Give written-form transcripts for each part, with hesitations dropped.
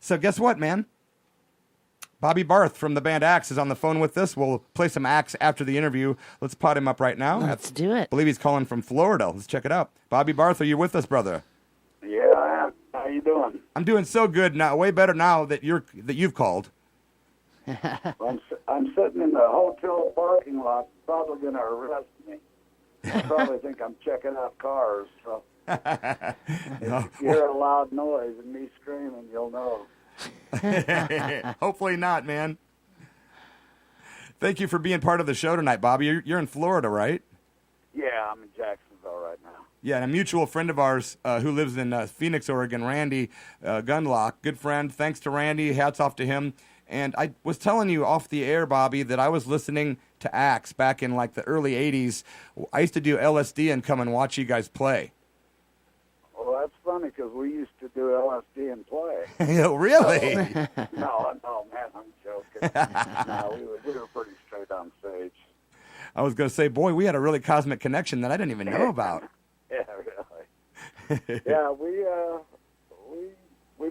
So guess what, man? Bobby Barth from the band Axe is on the phone with us. We'll play some Axe after the interview. Let's pot him up right now. Let's do it. I believe he's calling from Florida. Let's check it out. Bobby Barth, are you with us, brother? Yeah, I am. How you doing? I'm doing so good now. Way better now that you've called. I'm sitting in the hotel parking lot. Probably going to arrest me. I probably think I'm checking out cars. So if you hear a loud noise and me screaming, you'll know. Hopefully not, man. Thank you for being part of the show tonight, Bobby. You're in Florida, right? Yeah, I'm in Jacksonville right now. Yeah, and a mutual friend of ours who lives in Phoenix, Oregon, Randy Gunlock, good friend. Thanks to Randy. Hats off to him. And I was telling you off the air, Bobby, that I was listening to Axe back in like the early 80s. I used to do LSD and come and watch you guys play. Well, that's funny because we used to do LSD and play. Really? No, man, I'm joking. No, we were pretty straight on stage. I was going to say, boy, we had a really cosmic connection that I didn't even know about. Yeah, really. Yeah, we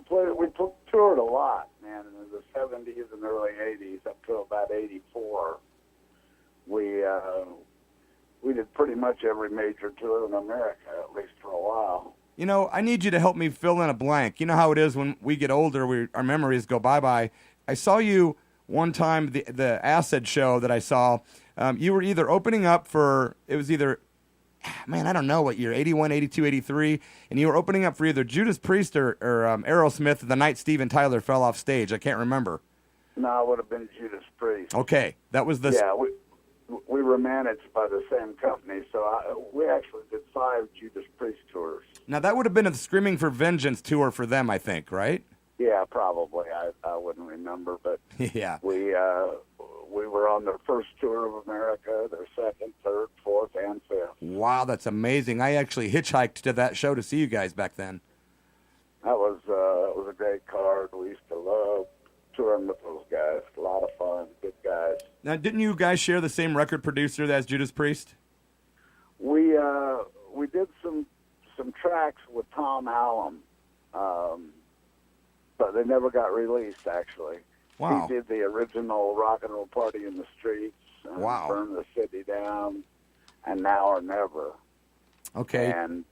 toured a lot, man, in the 70s and early 80s up to about 84. We did pretty much every major tour in America, at least for a while. You know, I need you to help me fill in a blank. You know how it is when we get older, our memories go bye-bye. I saw you one time, the Acid show that I saw. You were either opening up for, it was either, man, I don't know what year, 81, 82, 83, and you were opening up for either Judas Priest or Aerosmith the night Steven Tyler fell off stage. I can't remember. No, it would have been Judas Priest. Okay, that was the... Yeah, we were managed by the same company, so we actually did 5 Judas Priest tours. Now, that would have been a Screaming for Vengeance tour for them, I think, right? Yeah, probably. I wouldn't remember, but yeah, we were on their first tour of America, their second, third, fourth, and fifth. Wow, that's amazing. I actually hitchhiked to that show to see you guys back then. That was a great card. We used to love touring with those guys. A lot of fun, good guys. Now, didn't you guys share the same record producer as Judas Priest? We did some tracks with Tom Allen, but they never got released, actually. Wow. He did the original Rock and Roll Party in the Streets, wow. Burn the City Down, and Now or Never. Okay. And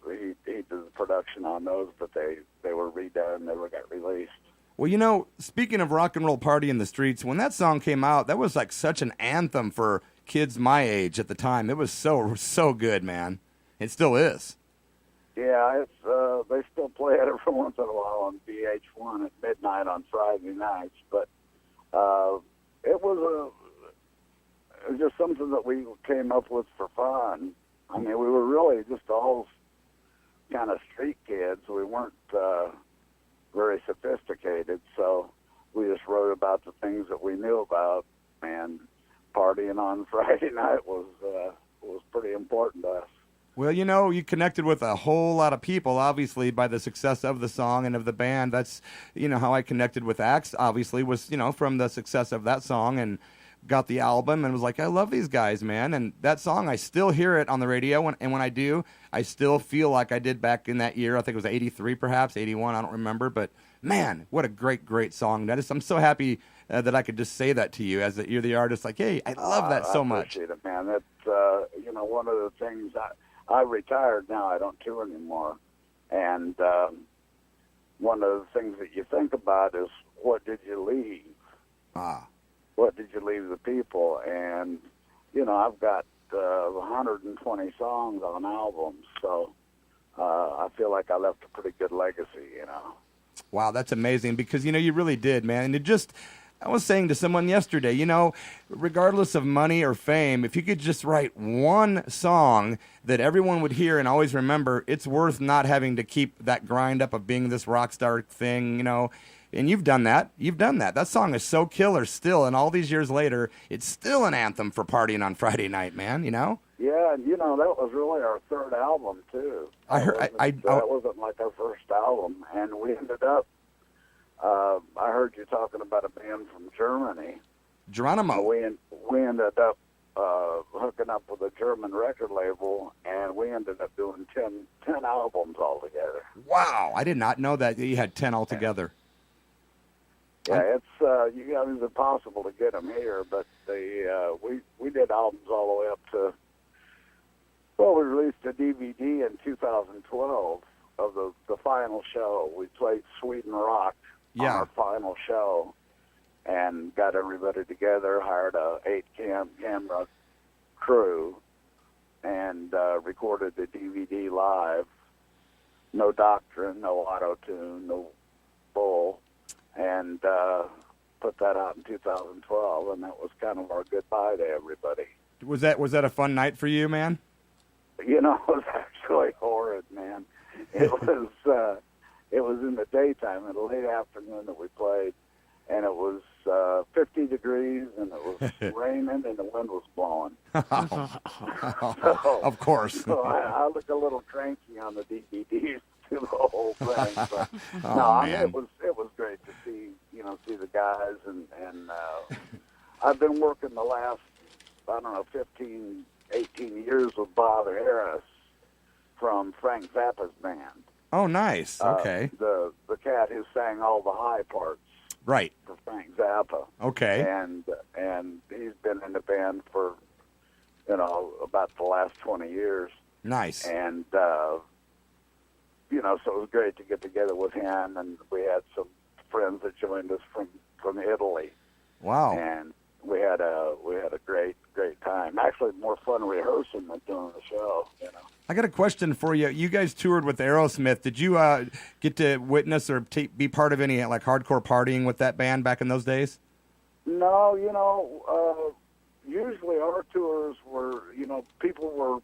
he did the production on those, but they were redone, never got released. Well, you know, speaking of Rock and Roll Party in the Streets, when that song came out, that was like such an anthem for kids my age at the time. It was so good, man. It still is. Yeah, they still play it every once in a while on VH1 at midnight on Friday nights. But it was just something that we came up with for fun. I mean, we were really just all kind of street kids. We weren't very sophisticated, so we just wrote about the things that we knew about, and partying on Friday night was pretty important to us. Well, you know, you connected with a whole lot of people, obviously, by the success of the song and of the band. That's, you know, how I connected with Axe, obviously, was, you know, from the success of that song, and got the album and was like, I love these guys, man. And that song, I still hear it on the radio, and when I do, I still feel like I did back in that year. I think it was 83, perhaps, 81, I don't remember. But, man, what a great, great song. I'm so happy that I could just say that to you as that you're the artist. Like, hey, I love that so much. I appreciate it, man. That's, you know, one of the things I retired now. I don't tour anymore. And one of the things that you think about is, what did you leave? What did you leave the people? And, you know, I've got 120 songs on albums, so I feel like I left a pretty good legacy, you know. Wow, that's amazing, because, you know, you really did, man. And it just... I was saying to someone yesterday, you know, regardless of money or fame, if you could just write one song that everyone would hear and always remember, it's worth not having to keep that grind up of being this rock star thing, you know. And you've done that. You've done that. That song is so killer still, and all these years later, it's still an anthem for partying on Friday night, man, you know? Yeah, and, you know, that was really our third album, too. That wasn't like our first album, and we ended up, I heard you talking about a band from Germany. Geronimo. We ended up hooking up with a German record label, and we ended up doing 10 albums altogether. Wow, I did not know that you had 10 altogether. Yeah, it's impossible to get them here, but we did albums all the way up to. Well, we released a DVD in 2012 of the final show. We played Sweden Rock on our final show, and got everybody together, hired a 8-camera crew, and recorded the DVD live. No Doctrine, no auto-tune, no bull, and put that out in 2012, and that was kind of our goodbye to everybody. Was that a fun night for you, man? You know, it was actually horrid, man. It was in the daytime, in the late afternoon that we played, and it was 50 degrees, and it was raining, and the wind was blowing. So, of course. So I look a little cranky on the DVDs through the whole thing. But I mean, it was great to see the guys, and I've been working the last 15, 18 years with Bob Harris from Frank Zappa's band. Oh, nice. Okay. The cat who sang all the high parts. Right. For Frank Zappa. Okay. And he's been in the band for, about the last 20 years. Nice. And, so it was great to get together with him, and we had some friends that joined us from Italy. Wow. And we had a great time. Actually, more fun rehearsing than doing the show, I got a question for you. You guys toured with Aerosmith. Did you get to witness or be part of any hardcore partying with that band back in those days? No, usually our tours were, people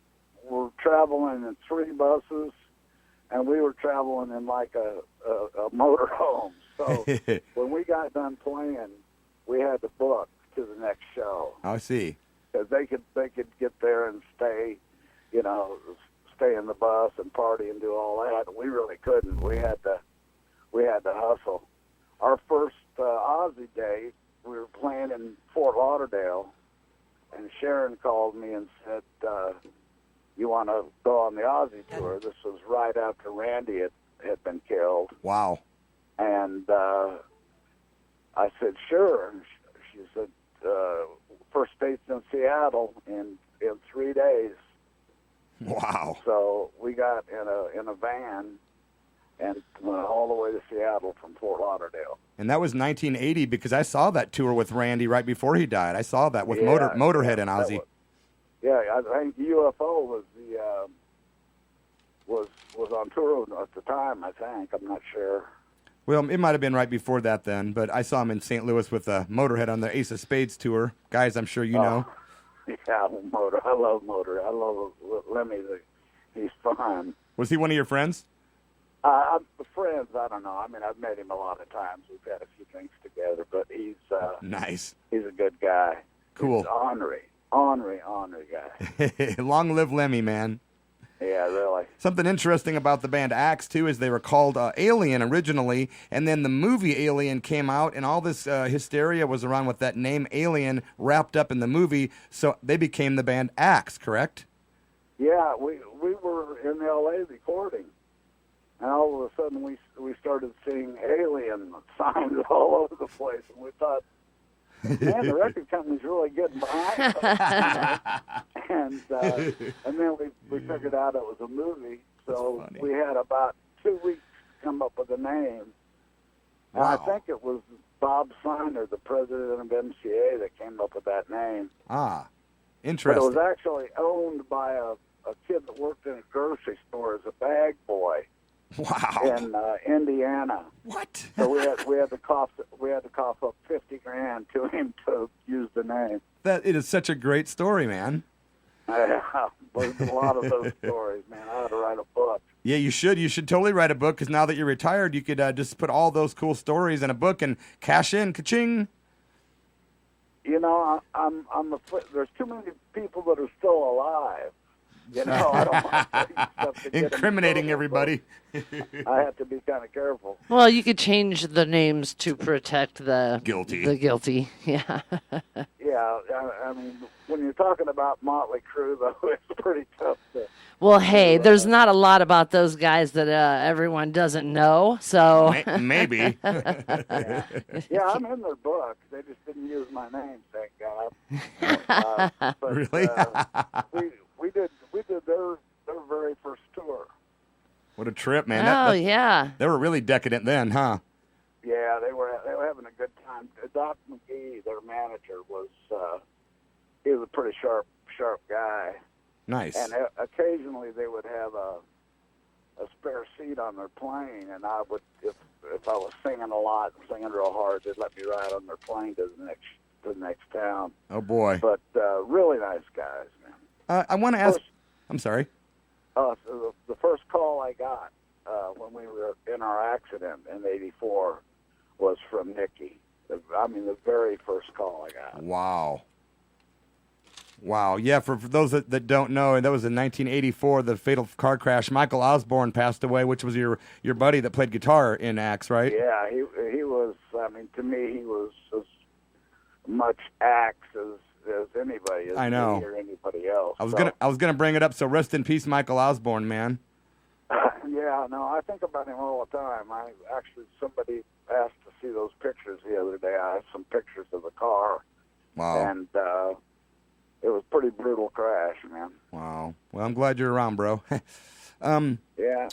were traveling in 3 buses, and we were traveling in a motorhome. So when we got done playing, we had to book to the next show. I see. Because they could get there and stay in the bus and party and do all that. We really couldn't. We had to hustle. Our first Aussie day, we were playing in Fort Lauderdale, and Sharon called me and said, "You want to go on the Aussie tour?" This was right after Randy had been killed. Wow. And I said, "Sure." And she said, "First date's in Seattle in 3 days." Wow. So we got in a van and went all the way to Seattle from Fort Lauderdale. And that was 1980, because I saw that tour with Randy right before he died. I saw that with Motorhead and Ozzy. I think UFO was on tour at the time, I think. I'm not sure. Well, it might have been right before that then, but I saw him in St. Louis with Motorhead on the Ace of Spades tour. Guys, I'm sure you know. Yeah, Motor. I love Motor. I love Lemmy. He's fun. Was he one of your friends? Friends, I don't know. I mean, I've met him a lot of times. We've had a few things together, but he's nice. He's a good guy. Cool. He's ornery guy. Long live Lemmy, man. Yeah, really. Something interesting about the band Axe, too, is they were called Alien originally, and then the movie Alien came out, and all this hysteria was around with that name Alien wrapped up in the movie, so they became the band Axe, correct? Yeah, we were in L.A. recording, and all of a sudden we started seeing Alien signs all over the place, and we thought, man, the record company's really getting behind us. And then we figured out it was a movie, so we had about 2 weeks to come up with a name. And wow. I think it was Bob Siner, the president of MCA, that came up with that name. Ah, interesting. But it was actually owned by a kid that worked in a grocery store as a bag boy. Wow. In Indiana. What? So we had to cough up $50,000 to him to use the name. It is such a great story, man. Yeah, there's a lot of those stories, man. I ought to write a book. Yeah, you should. You should totally write a book, because now that you're retired, you could just put all those cool stories in a book and cash in, ka-ching. There's too many people that are still alive. I don't want to say stuff to get incriminating everybody. I have to be kind of careful. Well, you could change the names to protect the guilty. The guilty, yeah. Yeah, Yeah, I mean, when you're talking about Motley Crue, though, it's pretty tough to... Well, hey, there's not a lot about those guys that everyone doesn't know, so... Maybe. Yeah, I'm in their book. They just didn't use my name, thank God. But, Really? we did their very first tour. What a trip, man. Yeah. They were really decadent then, huh? Yeah, they were having a good time. Doc McGee, their manager, he was a pretty sharp guy. Nice. And occasionally they would have a spare seat on their plane, and I would, if I was singing a lot and singing real hard, they'd let me ride on their plane to the next town. Oh boy. But really nice guys, man. I want to ask. I'm sorry. So the first call I got when we were in our accident in '84 was from Nikki. The very first call I got. Wow. Yeah, for those that don't know, that was in 1984, the fatal car crash. Michael Osborne passed away, which was your buddy that played guitar in Axe, right? Yeah, he was. I mean, to me, he was as much Axe as anybody. As I know. Me or anybody else. I was gonna bring it up. So rest in peace, Michael Osborne, man. Yeah, no, I think about him all the time. Somebody asked to see those pictures the other day. I have some pictures of the car. Wow. And it was a pretty brutal crash, man. Wow. Well, I'm glad you're around, bro. Yeah.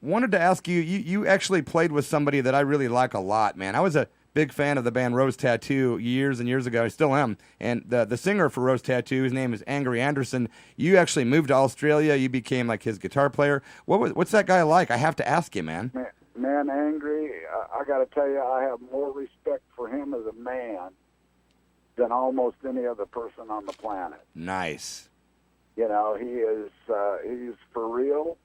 Wanted to ask you, you actually played with somebody that I really like a lot, man. I was a big fan of the band Rose Tattoo years and years ago. I still am. And the singer for Rose Tattoo, his name is Angry Anderson. You actually moved to Australia. You became like his guitar player. What's that guy like? I have to ask you, man. Man, Angry, I got to tell you, I have more respect for him as a man than almost any other person on the planet. Nice. You know, he's for real.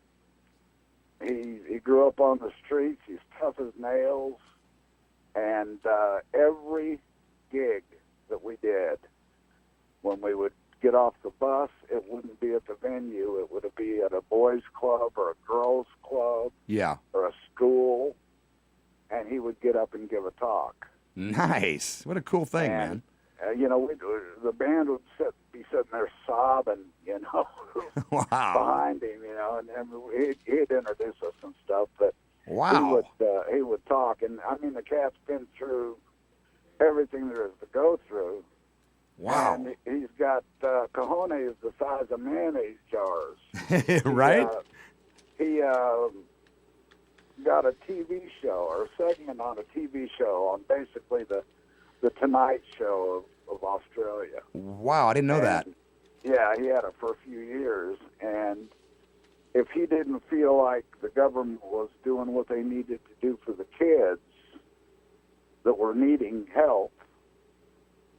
He grew up on the streets. He's tough as nails. And every gig that we did, when we would get off the bus, it wouldn't be at the venue. It would be at a boys' club or a girls' club. Yeah. Or a school. And he would get up and give a talk. Nice. What a cool thing, man. You know, the band would be sitting there sobbing, you know, wow. behind him, you know, and he'd introduce us and stuff, but wow. he would talk, and I mean, the cat's been through everything there is to go through. Wow. And he's got cojones the size of mayonnaise jars. Right? He got a TV show or a segment on a TV show on basically the Tonight Show of Australia. Wow, I didn't know that. Yeah, he had it for a few years, and if he didn't feel like the government was doing what they needed to do for the kids that were needing help,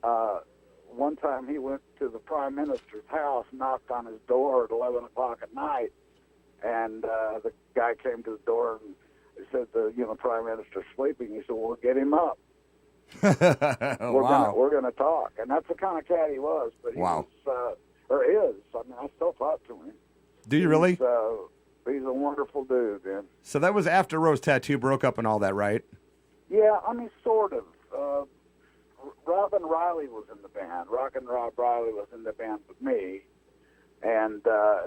one time he went to the Prime Minister's house, knocked on his door at 11 o'clock at night, and the guy came to the door and he said, the Prime Minister's sleeping. He said, well, get him up. We're gonna talk, and that's the kind of cat he was. But he was, or is. I mean, I still talk to him. Do you really? He's a wonderful dude, man. So that was after Rose Tattoo broke up and all that, right? Yeah, I mean, sort of. Robin Riley was in the band. Rockin' Rob Riley was in the band with me, and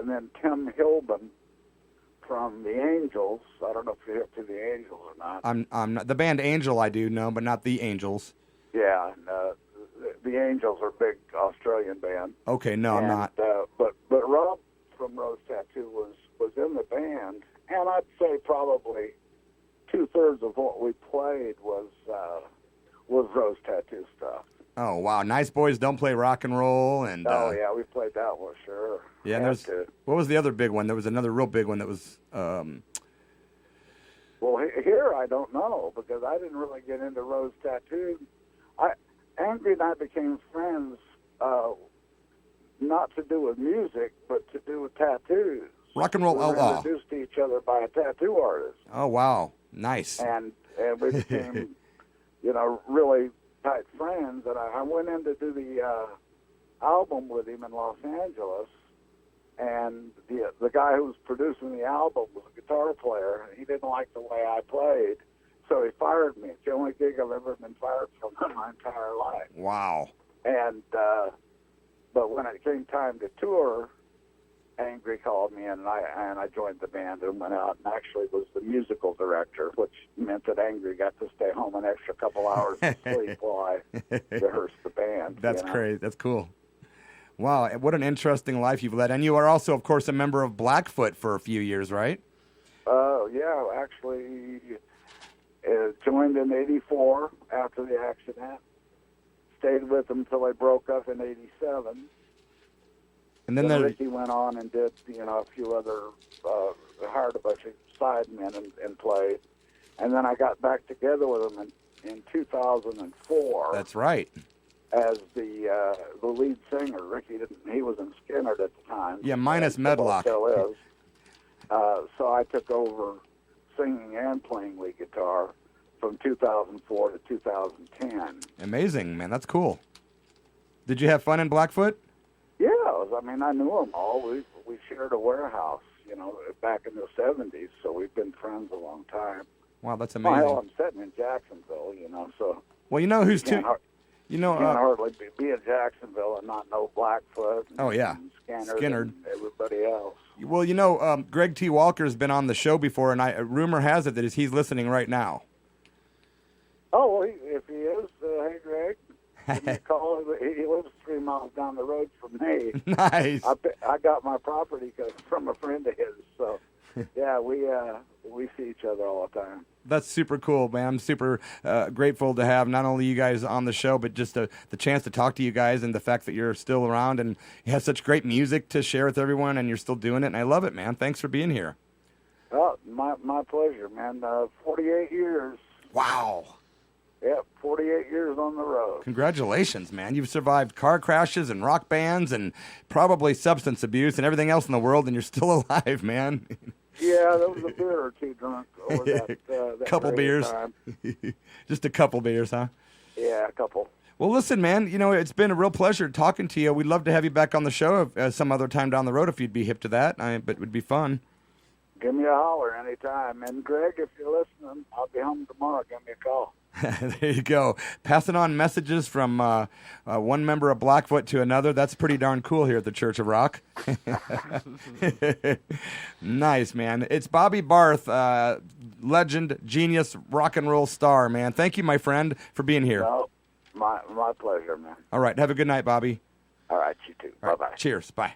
then Tim Hilbin from the Angels. I don't know if you're hip to the Angels or not. I'm not. The band Angel I do know, but not the Angels. Yeah, and, the Angels are a big Australian band. Okay, no, I'm not. But Rob from Rose Tattoo was in the band, and I'd say probably 2/3 of what we played was Rose Tattoo stuff. Oh wow, Nice Boys Don't Play Rock and Roll, and yeah, we played that one, sure. Yeah, and what was the other big one? There was another real big one that was. Well, here I don't know, because I didn't really get into Rose Tattoo. Angry and I became friends, not to do with music, but to do with tattoos. Rock and Roll we were introduced to each other by a tattoo artist. Oh wow, nice. And we became, really tight friends. And I went in to do the album with him in Los Angeles, and the guy who was producing the album was a guitar player, and he didn't like the way I played, so he fired me. It's the only gig I've ever been fired from in my entire life. Wow. And but when it came time to tour, Angry called me, and I joined the band and went out and actually was the musical director, which meant that Angry got to stay home an extra couple hours of sleep while I rehearsed the band. That's you know? crazy. That's cool. Wow, what an interesting life you've led. And you are also, of course, a member of Blackfoot for a few years, right? Yeah, actually joined in '84 after the accident. Stayed with them until they broke up in '87. And then Ricky went on and did, a few other, hired a bunch of sidemen and played. And then I got back together with them in 2004. That's right. As the lead singer. Ricky he was in Skinner at the time. Yeah, minus Medlock. Still is. So I took over singing and playing lead guitar from 2004 to 2010. Amazing, man. That's cool. Did you have fun in Blackfoot? Yeah, I knew them all. We shared a warehouse, back in the 70s, so we've been friends a long time. Wow, that's amazing. Well, hell, I'm sitting in Jacksonville, so... Well, you know who's too... You can't hardly be in Jacksonville and not know Blackfoot and Skinner and everybody else. Well, Greg T. Walker's been on the show before, and rumor has it that he's listening right now. Oh, well, if he is, hey, Greg, give me a call. He lives 3 miles down the road from me. Nice. I got my property from a friend of his, so... Yeah, we see each other all the time. That's super cool, man. I'm super grateful to have not only you guys on the show, but just the chance to talk to you guys and the fact that you're still around and you have such great music to share with everyone and you're still doing it. And I love it, man. Thanks for being here. Oh, my pleasure, man. 48 years. Wow. Yep, 48 years on the road. Congratulations, man. You've survived car crashes and rock bands and probably substance abuse and everything else in the world, and you're still alive, man. Yeah, there was a beer or two drunk over that couple beers. Time. Just a couple beers, huh? Yeah, a couple. Well, listen, man, it's been a real pleasure talking to you. We'd love to have you back on the show some other time down the road if you'd be hip to that. But it would be fun. Give me a holler anytime. And, Greg, if you're listening, I'll be home tomorrow. Give me a call. There you go. Passing on messages from one member of Blackfoot to another. That's pretty darn cool here at the Church of Rock. Nice, man. It's Bobby Barth, legend, genius, rock and roll star, man. Thank you, my friend, for being here. No, my pleasure, man. All right. Have a good night, Bobby. All right, you too. Bye-bye. Cheers. Bye.